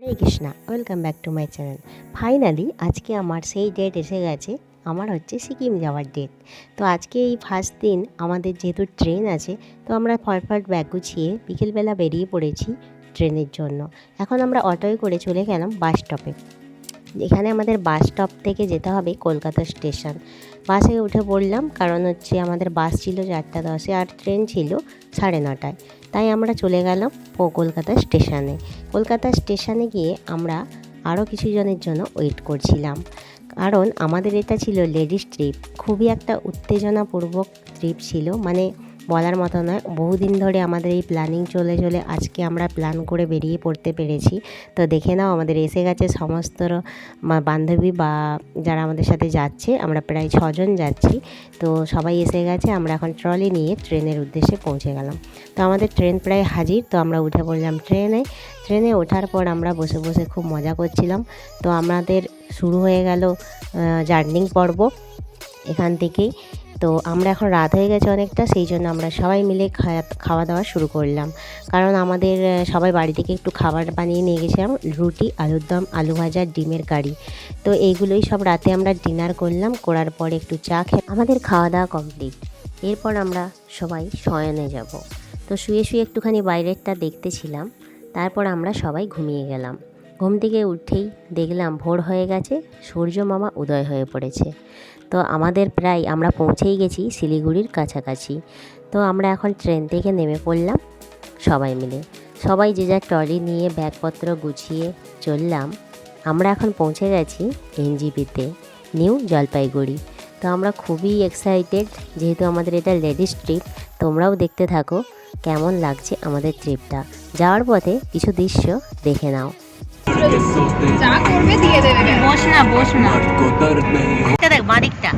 Hare Krishna, welcome back to my channel. Finally আজকে আমার সেই ডেট এসে গেছে। আমার হচ্ছে সিকিম যাওয়ার ডেট। তো আজকে এই ফার্স্ট দিন আমাদের যেহেতু ট্রেন আছে, তো আমরা ফটফট ব্যাগ গুছিয়ে বিকেলবেলা বেরিয়ে পড়েছি ট্রেনের জন্য। এখন আমরা অটোয় করে চলে গেলাম বাস স্টপে। এখানে আমাদের বাস স্টপ থেকে যেতে হবে কলকাতা স্টেশন। বাসে উঠে পড়লাম, কারণ হচ্ছে আমাদের বাস ছিল 4:10 আর ট্রেন ছিল 9:30। তাই আমরা চলে গেলাম কলকাতা স্টেশনে। কলকাতা স্টেশনে গিয়ে আমরা আরও কিছু জনের জন্য ওয়েট করছিলাম, কারণ আমাদের এটা ছিল লেডিস ট্রিপ। খুবই একটা উত্তেজনাপূর্বক ট্রিপ ছিল, মানে বলার মতো নয়। বহুদিন ধরে আমাদের এই প্ল্যানিং চলে আজকে আমরা প্ল্যান করে বেরিয়ে পড়তে পেরেছি। তো দেখে নাও, আমাদের এসে গেছে সমস্ত বান্ধবী বা যারা আমাদের সাথে যাচ্ছে। আমরা প্রায় 6 জন যাচ্ছি। তো সবাই এসে গেছে। আমরা এখন ট্রলি নিয়ে ট্রেনের উদ্দেশ্যে পৌঁছে গেলাম। তো আমাদের ট্রেন প্রায় হাজির। তো আমরা উঠে পড়লাম ট্রেনে ওঠার পর আমরা বসে বসে খুব মজা করছিলাম। তো আমাদের শুরু হয়ে গেল জার্নিং পর্ব এখান থেকেই। তো আমরা এখন রাত হয়ে গেছে অনেকটা, সেই জন্য আমরা সবাই মিলে খাওয়া দাওয়া শুরু করলাম। কারণ আমাদের সবাই বাড়ি থেকে একটু খাবার বানিয়ে নিয়ে গেছিলাম, রুটি, আলুর দম, আলু ভাজা, ডিমের কারি। তো এইগুলোই সব রাতে আমরা ডিনার করলাম। করার পরে একটু চা খেয়ে আমাদের খাওয়া দাওয়া কমপ্লিট। এরপর আমরা সবাই শয়নে যাব। তো শুয়ে একটুখানি বাইরেরটা দেখতেছিলাম। তারপর আমরা সবাই ঘুমিয়ে গেলাম। ঘুম থেকে উঠেই দেখলাম ভোর হয়ে গেছে, সূর্য মামা উদয় হয়ে পড়েছে। তো আমাদের প্রায় আমরা পৌঁছেই গেছি শিলিগুড়ির কাছাকাছি। তো আমরা এখন ট্রেন থেকে নেমে পড়লাম সবাই মিলে। সবাই যে যার ট্রলি নিয়ে ব্যাগপত্র গুছিয়ে চললাম। আমরা এখন পৌঁছে গেছি এনজিপিতে, নিউ জলপাইগুড়ি। তো আমরা খুবই এক্সাইটেড, যেহেতু আমাদের এটা লেডিস ট্রিপ। তোমরাও দেখতে থাকো কেমন লাগছে আমাদের ট্রিপটা। যাওয়ার পথে কিছু দৃশ্য দেখে নাও। যা করবে দিয়ে দেবে, বস না দেখ মাদিকটা।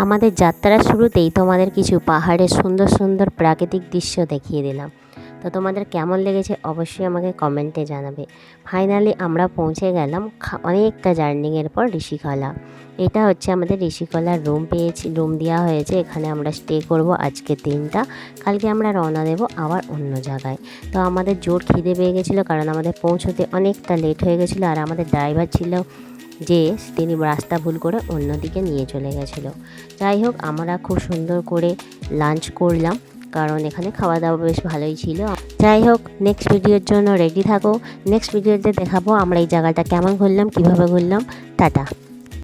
আমাদের যাত্রার শুরুতেই তোমাদের কিছু পাহাড়ের সুন্দর সুন্দর প্রাকৃতিক দৃশ্য দেখিয়ে দিলাম। তো তোমাদের কেমন লেগেছে অবশ্যই আমাকে কমেন্টে জানাবে। ফাইনালি আমরা পৌঁছে গেলাম অনেকটা জার্নিংয়ের পর ঋষিখোলা। এটা হচ্ছে আমাদের ঋষিখোলার রুম দেওয়া হয়েছে। এখানে আমরা স্টে করব আজকে দিনটা। কালকে আমরা রওনা দেব আবার অন্য জায়গায়। তো আমাদের জোর খিদে পেয়ে গেছিলো, কারণ আমাদের পৌঁছতে অনেকটা লেট হয়ে গেছিলো। আর আমাদের ড্রাইভার ছিল যে তিনি রাস্তা ভুল করে অন্যদিকে নিয়ে চলে গেছিলো। যাই হোক, আমরা খুব সুন্দর করে লাঞ্চ করলাম, কারণ এখানে খাওয়া দাওয়া বেশ ভালোই ছিল। যাই হোক, নেক্সট ভিডিওর জন্য রেডি থাকো। নেক্সট ভিডিওতে দেখাবো আমরা এই জায়গাটা কেমন ঘুরলাম, কীভাবে ঘুরলাম। টাটা।